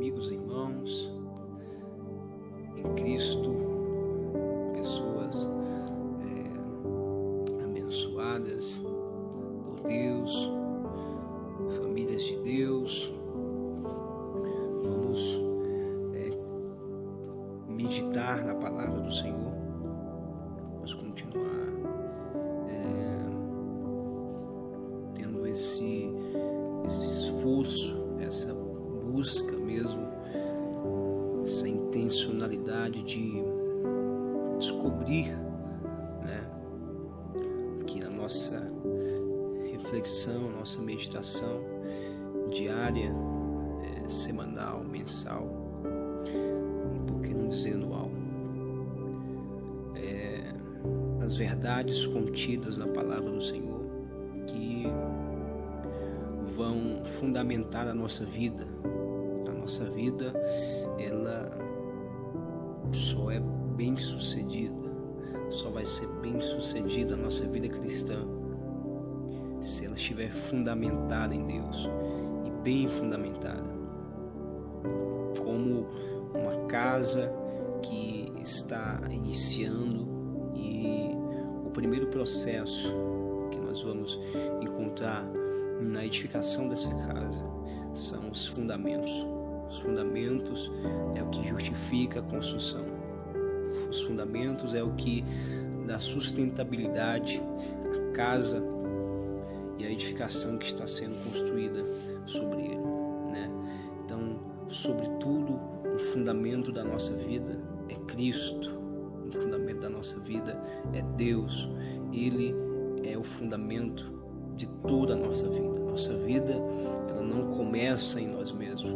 amigos e irmãos em Cristo, pessoas abençoadas por Deus, famílias de Deus. Vamos meditar na palavra do Senhor. Vamos continuar tendo esse esforço, essa busca mesmo, essa intencionalidade de descobrir, aqui na nossa reflexão, nossa meditação diária, semanal, mensal, e por que não dizer anual, as verdades contidas na palavra do Senhor que vão fundamentar a nossa vida. A nossa vida, ela só é bem sucedida, só vai ser bem sucedida a nossa vida cristã se ela estiver fundamentada em Deus, e bem fundamentada, como uma casa que está iniciando, e o primeiro processo que nós vamos encontrar na edificação dessa casa são os fundamentos. Os fundamentos é o que justifica a construção. Os fundamentos é o que dá sustentabilidade à casa e à edificação que está sendo construída sobre ele, Então, sobretudo, o fundamento da nossa vida é Cristo. O fundamento da nossa vida é Deus. Ele é o fundamento de toda a nossa vida. Nossa vida, ela não começa em nós mesmos.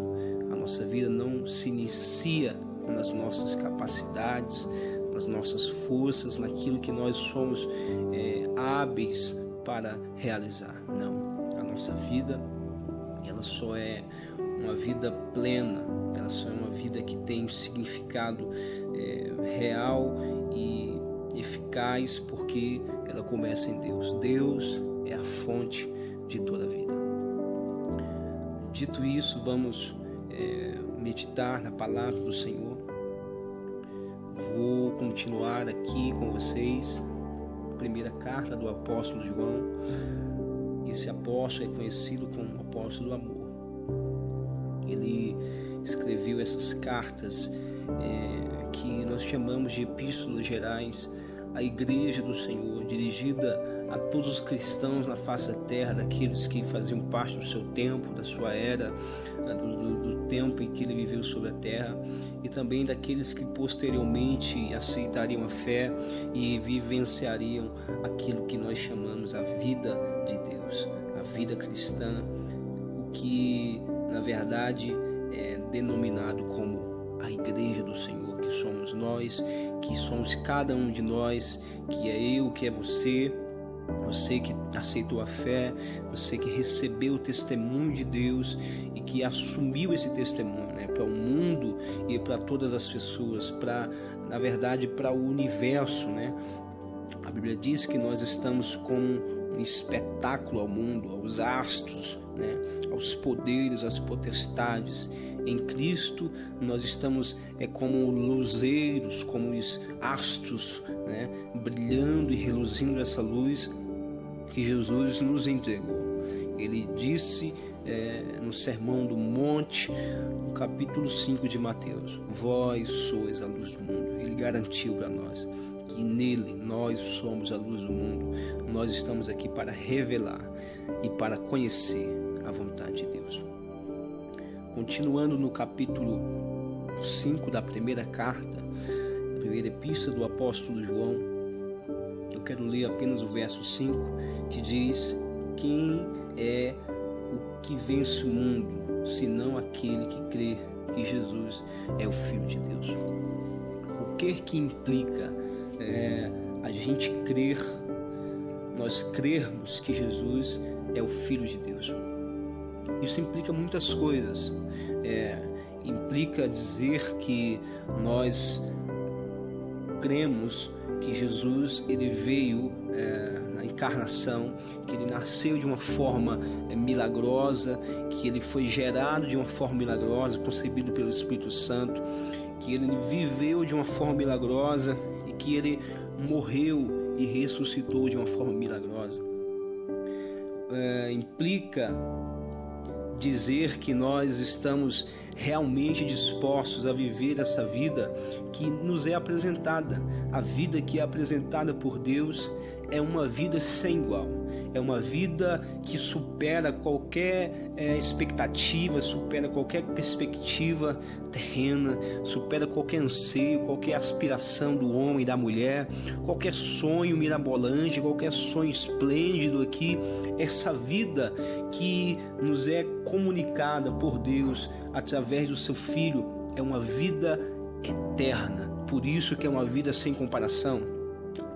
A nossa vida não se inicia nas nossas capacidades, nas nossas forças, naquilo que nós somos hábeis para realizar. Não. A nossa vida, ela só é uma vida plena, ela só é uma vida que tem significado real e eficaz, porque ela começa em Deus. Deus é a fonte de toda a vida. Dito isso, vamos meditar na palavra do Senhor. Vou continuar aqui com vocês a primeira carta do apóstolo João. Esse apóstolo é conhecido como o apóstolo do amor. Ele escreveu essas cartas que nós chamamos de epístolas gerais à igreja do Senhor, dirigida a todos os cristãos na face da terra, daqueles que faziam parte do seu tempo, da sua era, do tempo em que ele viveu sobre a terra, e também daqueles que posteriormente aceitariam a fé e vivenciariam aquilo que nós chamamos a vida de Deus, a vida cristã, o que na verdade é denominado como a igreja do Senhor, que somos nós, que somos cada um de nós, que é eu, que é você que aceitou a fé, você que recebeu o testemunho de Deus e que assumiu esse testemunho, para o mundo e para todas as pessoas, na verdade, para o universo, A Bíblia diz que nós estamos como um espetáculo ao mundo, aos astros, aos poderes, às potestades. Em Cristo nós estamos como luzeiros, como os astros, brilhando e reluzindo essa luz que Jesus nos entregou. Ele disse no Sermão do Monte, no capítulo 5 de Mateus: vós sois a luz do mundo. Ele garantiu para nós que nele nós somos a luz do mundo. Nós estamos aqui para revelar e para conhecer a vontade de Deus. Continuando no capítulo 5 da primeira carta, a primeira epístola do apóstolo João, eu quero ler apenas o verso 5, que diz: quem é o que vence o mundo, senão aquele que crê que Jesus é o Filho de Deus? O que implica a gente crer, nós crermos que Jesus é o Filho de Deus? Isso implica muitas coisas. Implica dizer que nós cremos que Jesus ele veio na encarnação, que ele nasceu de uma forma milagrosa, que ele foi gerado de uma forma milagrosa, concebido pelo Espírito Santo, que ele viveu de uma forma milagrosa e que ele morreu e ressuscitou de uma forma milagrosa. Implica dizer que nós estamos realmente dispostos a viver essa vida que nos é apresentada. A vida que é apresentada por Deus é uma vida sem igual. É uma vida que supera qualquer expectativa, supera qualquer perspectiva terrena, supera qualquer anseio, qualquer aspiração do homem e da mulher, qualquer sonho mirabolante, qualquer sonho esplêndido aqui. Essa vida que nos é comunicada por Deus através do seu Filho é uma vida eterna. Por isso que é uma vida sem comparação.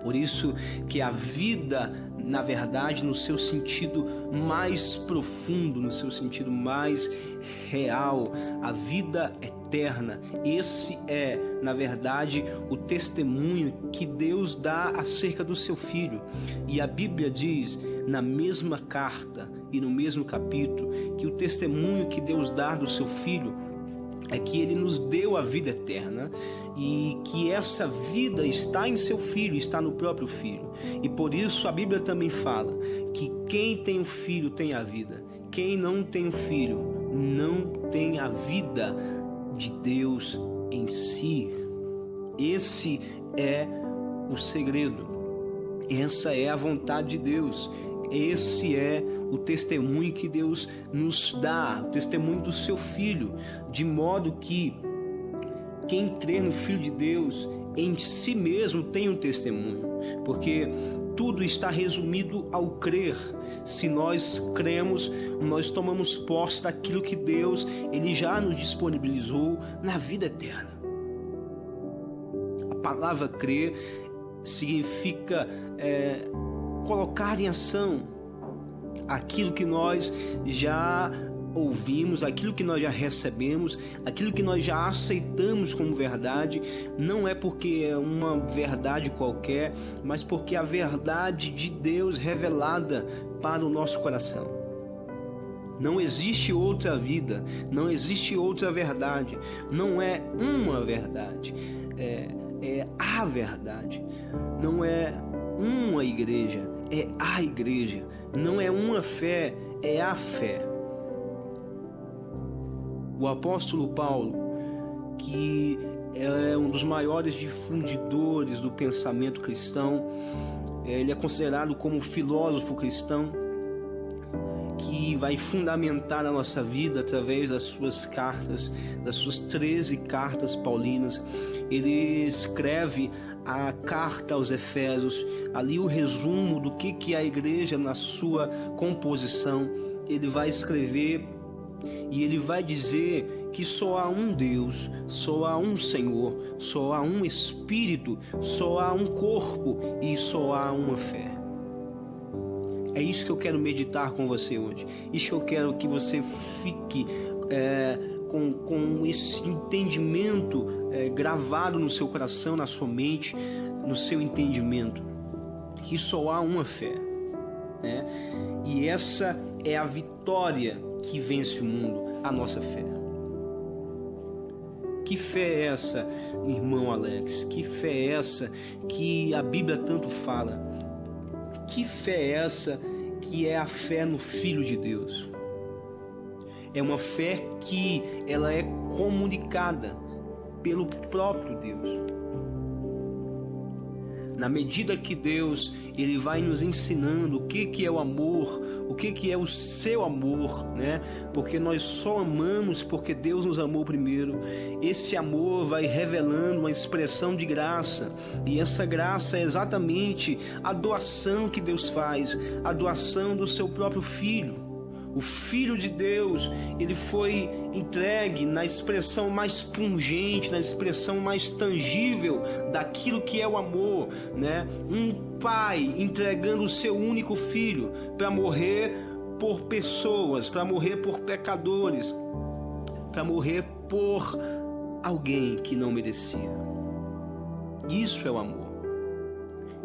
Por isso que a vida, na verdade, no seu sentido mais profundo, no seu sentido mais real, a vida eterna, esse é, na verdade, o testemunho que Deus dá acerca do seu Filho. E a Bíblia diz, na mesma carta e no mesmo capítulo, que o testemunho que Deus dá do seu Filho é que ele nos deu a vida eterna e que essa vida está em seu Filho, está no próprio Filho. E por isso a Bíblia também fala que quem tem o Filho tem a vida. Quem não tem o Filho não tem a vida de Deus em si. Esse é o segredo. Essa é a vontade de Deus. Esse é o testemunho que Deus nos dá, o testemunho do seu Filho, de modo que quem crê no Filho de Deus em si mesmo tem um testemunho, porque tudo está resumido ao crer. Se nós cremos, nós tomamos posse daquilo que Deus ele já nos disponibilizou na vida eterna. A palavra crer significa colocar em ação aquilo que nós já ouvimos, aquilo que nós já recebemos, aquilo que nós já aceitamos como verdade. Não é porque é uma verdade qualquer, mas porque a verdade de Deus revelada para o nosso coração. Não existe outra vida, não existe outra verdade, não é uma verdade, é a verdade. Não é uma igreja, é a igreja. Não é uma fé, é a fé. O apóstolo Paulo, que é um dos maiores difundidores do pensamento cristão, ele é considerado como filósofo cristão, que vai fundamentar a nossa vida através das suas cartas, das suas 13 cartas paulinas. Ele escreve a carta aos Efésios, ali o resumo do que é a igreja na sua composição. Ele vai escrever e ele vai dizer que só há um Deus, só há um Senhor, só há um Espírito, só há um corpo e só há uma fé. É isso que eu quero meditar com você hoje. Isso que eu quero que você fique com esse entendimento gravado no seu coração, na sua mente, no seu entendimento, que só há uma fé, né? E essa é a vitória que vence o mundo, a nossa fé. Que fé é essa, irmão Alex? Que fé é essa que a Bíblia tanto fala? Que fé é essa que é a fé no Filho de Deus? É uma fé que ela é comunicada pelo próprio Deus. Na medida que Deus ele vai nos ensinando o que é o amor, o que é o seu amor, né? Porque nós só amamos porque Deus nos amou primeiro. Esse amor vai revelando uma expressão de graça, e essa graça é exatamente a doação que Deus faz, a doação do seu próprio Filho. O Filho de Deus, ele foi entregue na expressão mais pungente, na expressão mais tangível daquilo que é o amor, né? Um pai entregando o seu único filho para morrer por pessoas, para morrer por pecadores, para morrer por alguém que não merecia. Isso é o amor.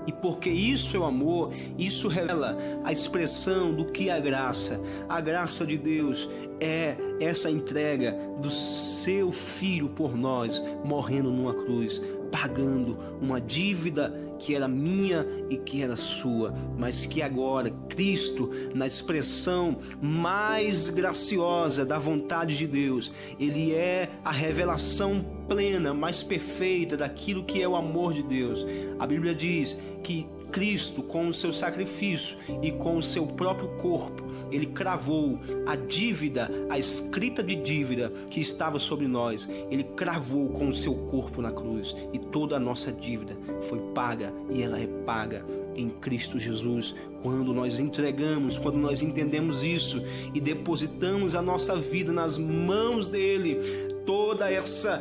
E porque isso é o amor, isso revela a expressão do que é a graça. A graça de Deus é essa entrega do seu Filho por nós, morrendo numa cruz, pagando uma dívida que era minha e que era sua, mas que agora Cristo, na expressão mais graciosa da vontade de Deus, Ele é a revelação plena, mais perfeita daquilo que é o amor de Deus. A Bíblia diz que Cristo, com o seu sacrifício e com o seu próprio corpo, Ele cravou a dívida, a escrita de dívida que estava sobre nós. Ele cravou com o seu corpo na cruz, e toda a nossa dívida foi paga, e ela é paga em Cristo Jesus. Quando nós entregamos, quando nós entendemos isso e depositamos a nossa vida nas mãos dele, toda essa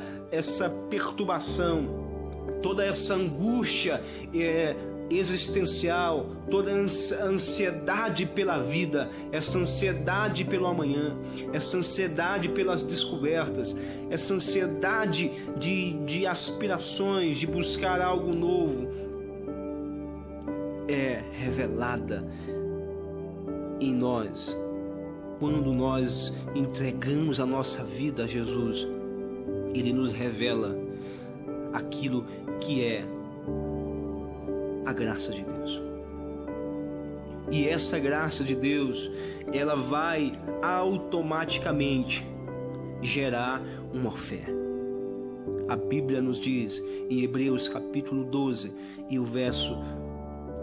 perturbação, toda essa angústia existencial, toda essa ansiedade pela vida, essa ansiedade pelo amanhã, essa ansiedade pelas descobertas, essa ansiedade de aspirações, de buscar algo novo, é revelada em nós quando nós entregamos a nossa vida a Jesus. Ele nos revela aquilo que é a graça de Deus. E essa graça de Deus, ela vai automaticamente gerar uma fé. A Bíblia nos diz em Hebreus capítulo 12 e o verso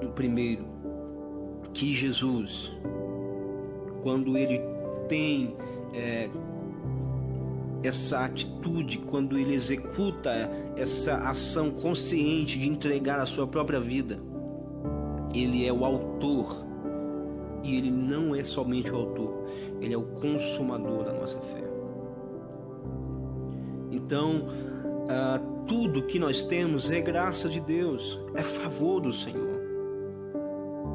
1, que Jesus, quando ele tem essa atitude, quando ele executa essa ação consciente de entregar a sua própria vida, ele é o autor, e ele não é somente o autor, ele é o consumador da nossa fé. Então, tudo que nós temos é graça de Deus, é favor do Senhor.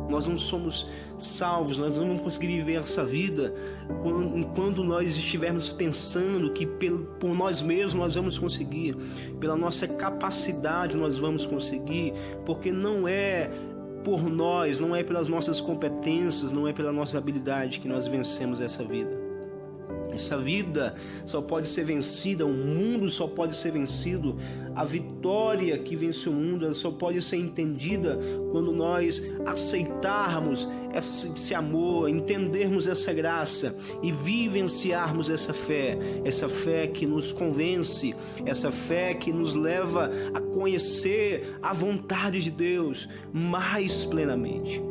Nós não somos salvos, nós não vamos conseguir viver essa vida enquanto nós estivermos pensando que por nós mesmos nós vamos conseguir, pela nossa capacidade nós vamos conseguir, porque não é por nós, não é pelas nossas competências, não é pela nossa habilidade que nós vencemos essa vida. Essa vida só pode ser vencida, o mundo só pode ser vencido, a vitória que vence o mundo ela só pode ser entendida quando nós aceitarmos esse amor, entendermos essa graça e vivenciarmos essa fé que nos convence, essa fé que nos leva a conhecer a vontade de Deus mais plenamente.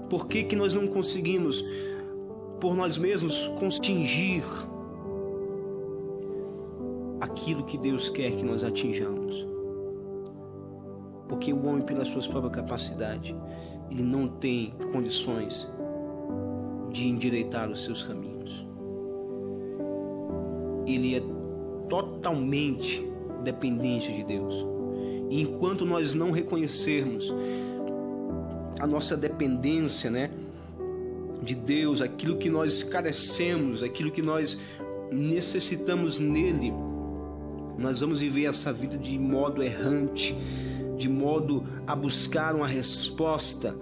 Por que nós não conseguimos por nós mesmos atingir aquilo que Deus quer que nós atinjamos? Porque o homem, pela sua própria capacidade, ele não tem condições de endireitar os seus caminhos. Ele é totalmente dependente de Deus. E enquanto nós não reconhecermos a nossa dependência, de Deus, aquilo que nós carecemos, aquilo que nós necessitamos nele, nós vamos viver essa vida de modo errante, de modo a buscar uma resposta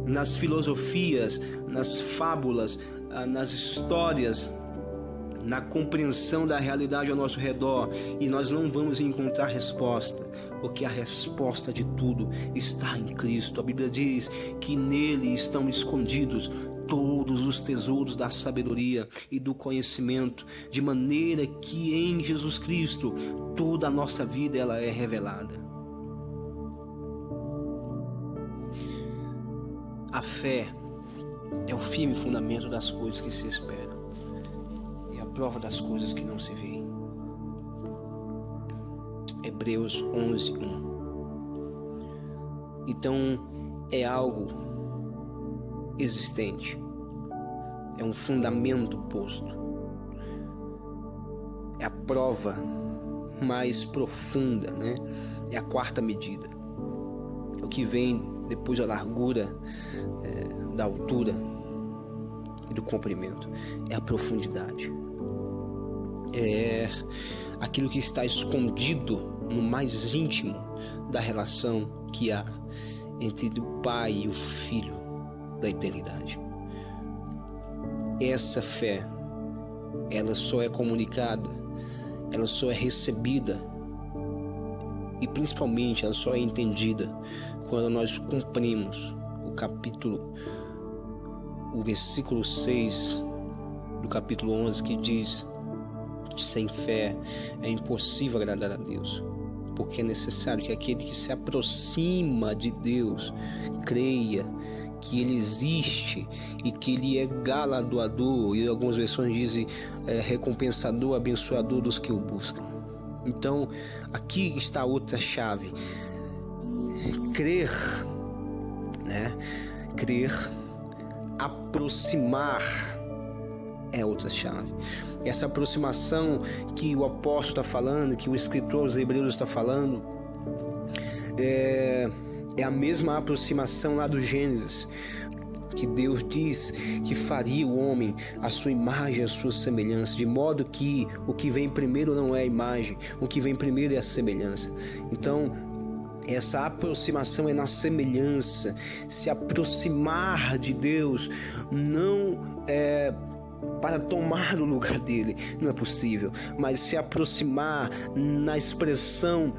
nas filosofias, nas fábulas, nas histórias, na compreensão da realidade ao nosso redor, e nós não vamos encontrar resposta, porque a resposta de tudo está em Cristo. A Bíblia diz que nele estão escondidos todos os tesouros da sabedoria e do conhecimento, de maneira que em Jesus Cristo toda a nossa vida ela é revelada. A fé é o firme fundamento das coisas que se esperam e a prova das coisas que não se veem. Hebreus 11:1. Então é algo existente, é um fundamento posto, é a prova mais profunda, é a quarta medida, o que vem depois da largura, da altura e do comprimento, é a profundidade, é aquilo que está escondido no mais íntimo da relação que há entre o Pai e o Filho da eternidade. Essa fé, ela só é comunicada, ela só é recebida e principalmente ela só é entendida quando nós cumprimos o versículo 6 do capítulo 11, que diz: sem fé é impossível agradar a Deus, porque é necessário que aquele que se aproxima de Deus creia que Ele existe e que Ele é galardoador, e algumas versões dizem recompensador, abençoador dos que o buscam. Então, aqui está outra chave. Crer, Crer, aproximar é outra chave. Essa aproximação que o apóstolo está falando, que o escritor aos Hebreus está falando, é a mesma aproximação lá do Gênesis, que Deus diz que faria o homem à sua imagem, à sua semelhança, de modo que o que vem primeiro não é a imagem, o que vem primeiro é a semelhança. Então, essa aproximação é na semelhança. Se aproximar de Deus não é para tomar o lugar dele, não é possível, mas se aproximar na expressão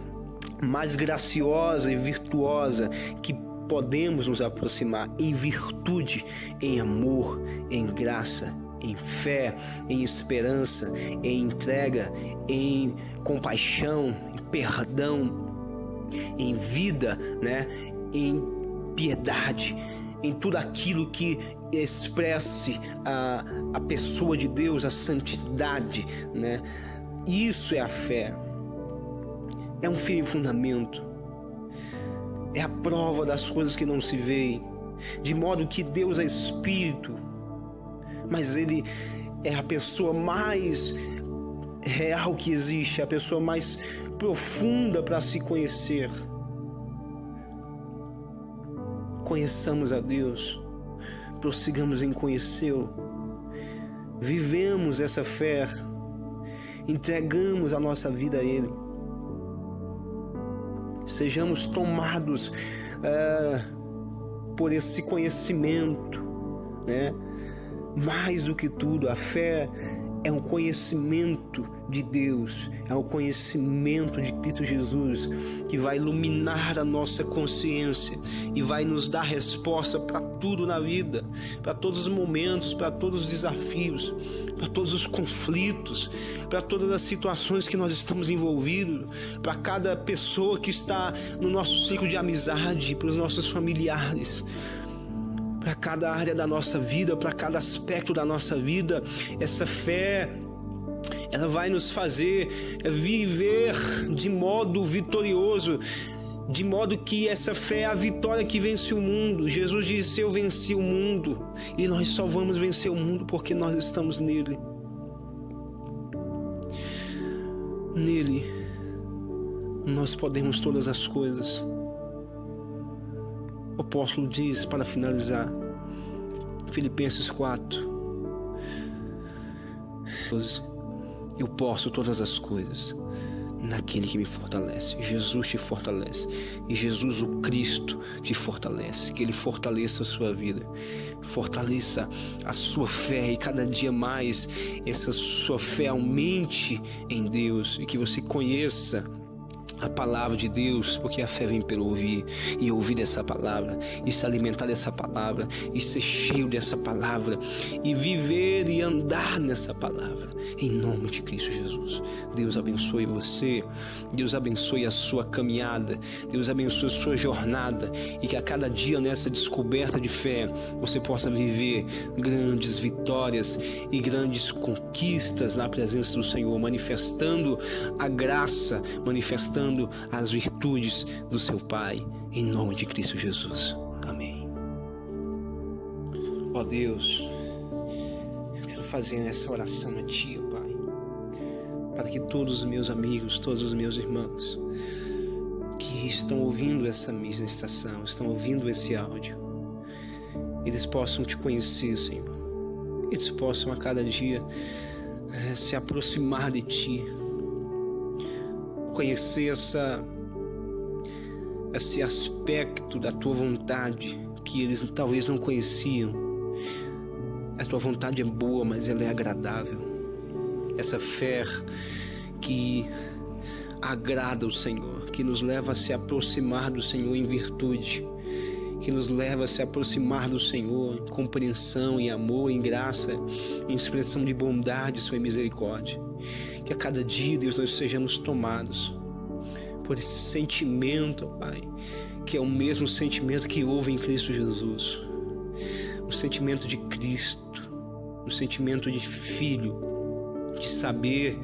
mais graciosa e virtuosa que podemos nos aproximar, em virtude, em amor, em graça, em fé, em esperança, em entrega, em compaixão, em perdão, em vida, em piedade, em tudo aquilo que expresse a pessoa de Deus, a santidade, Isso é a fé. É um firme fundamento. É a prova das coisas que não se veem, de modo que Deus é Espírito, mas Ele é a pessoa mais real que existe, a pessoa mais profunda para se conhecer. Conheçamos a Deus, prossigamos em conhecê-lo, vivemos essa fé, entregamos a nossa vida a Ele. Sejamos tomados por esse conhecimento, Mais do que tudo, a fé é um conhecimento de Deus, é um conhecimento de Cristo Jesus, que vai iluminar a nossa consciência e vai nos dar resposta para tudo na vida, para todos os momentos, para todos os desafios, para todos os conflitos, para todas as situações que nós estamos envolvidos, para cada pessoa que está no nosso ciclo de amizade, para os nossos familiares, para cada área da nossa vida, para cada aspecto da nossa vida. Essa fé, ela vai nos fazer viver de modo vitorioso, de modo que essa fé é a vitória que vence o mundo. Jesus disse: eu venci o mundo, e nós só vamos vencer o mundo porque nós estamos nele. Nele nós podemos todas as coisas. O apóstolo diz, para finalizar, Filipenses 4:12: eu posso todas as coisas naquele que me fortalece. Jesus te fortalece, e Jesus, o Cristo, te fortalece. Que Ele fortaleça a sua vida, fortaleça a sua fé, e cada dia mais essa sua fé aumente em Deus, e que você conheça a palavra de Deus, porque a fé vem pelo ouvir, e ouvir essa palavra, e se alimentar dessa palavra, e ser cheio dessa palavra, e viver e andar nessa palavra, em nome de Cristo Jesus. Deus abençoe você, Deus abençoe a sua caminhada, Deus abençoe a sua jornada, e que a cada dia nessa descoberta de fé você possa viver grandes vitórias e grandes conquistas na presença do Senhor, manifestando a graça, manifestando as virtudes do seu Pai, em nome de Cristo Jesus. Amém. Ó Deus, eu quero fazer essa oração a Ti, ó Pai, para que todos os meus amigos, todos os meus irmãos que estão ouvindo essa ministração, estão ouvindo esse áudio, eles possam Te conhecer, Senhor. Eles possam a cada dia se aproximar de Ti, conhecer esse aspecto da tua vontade que eles talvez não conheciam. A tua vontade é boa, mas ela é agradável. Essa fé que agrada o Senhor, que nos leva a se aproximar do Senhor em virtude, que nos leva a se aproximar do Senhor em compreensão, em amor, em graça, em expressão de bondade, sua misericórdia. Que a cada dia, Deus, nós sejamos tomados por esse sentimento, Pai, que é o mesmo sentimento que houve em Cristo Jesus. O sentimento de Cristo, o sentimento de filho, de saber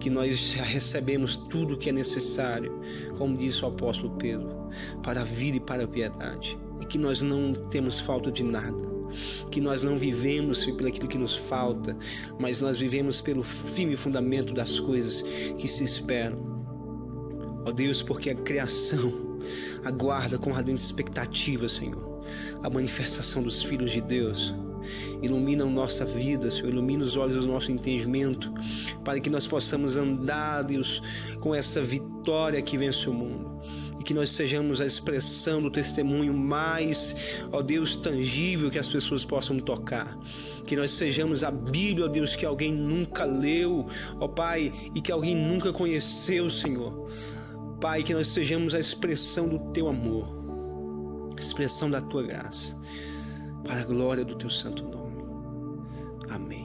que nós já recebemos tudo o que é necessário, como disse o apóstolo Pedro, para a vida e para a piedade, e que nós não temos falta de nada, que nós não vivemos pelo aquilo que nos falta, mas nós vivemos pelo firme fundamento das coisas que se esperam. Ó Deus, porque a criação aguarda com ardente expectativa, Senhor, a manifestação dos filhos de Deus. Ilumina a nossa vida, Senhor, ilumina os olhos do nosso entendimento, para que nós possamos andar, Deus, com essa vitória que vence o mundo, e que nós sejamos a expressão do testemunho mais, ó Deus, tangível que as pessoas possam tocar, que nós sejamos a Bíblia, ó Deus, que alguém nunca leu, ó Pai, e que alguém nunca conheceu, Senhor. Pai, que nós sejamos a expressão do Teu amor, a expressão da Tua graça, para a glória do Teu santo nome. Amém.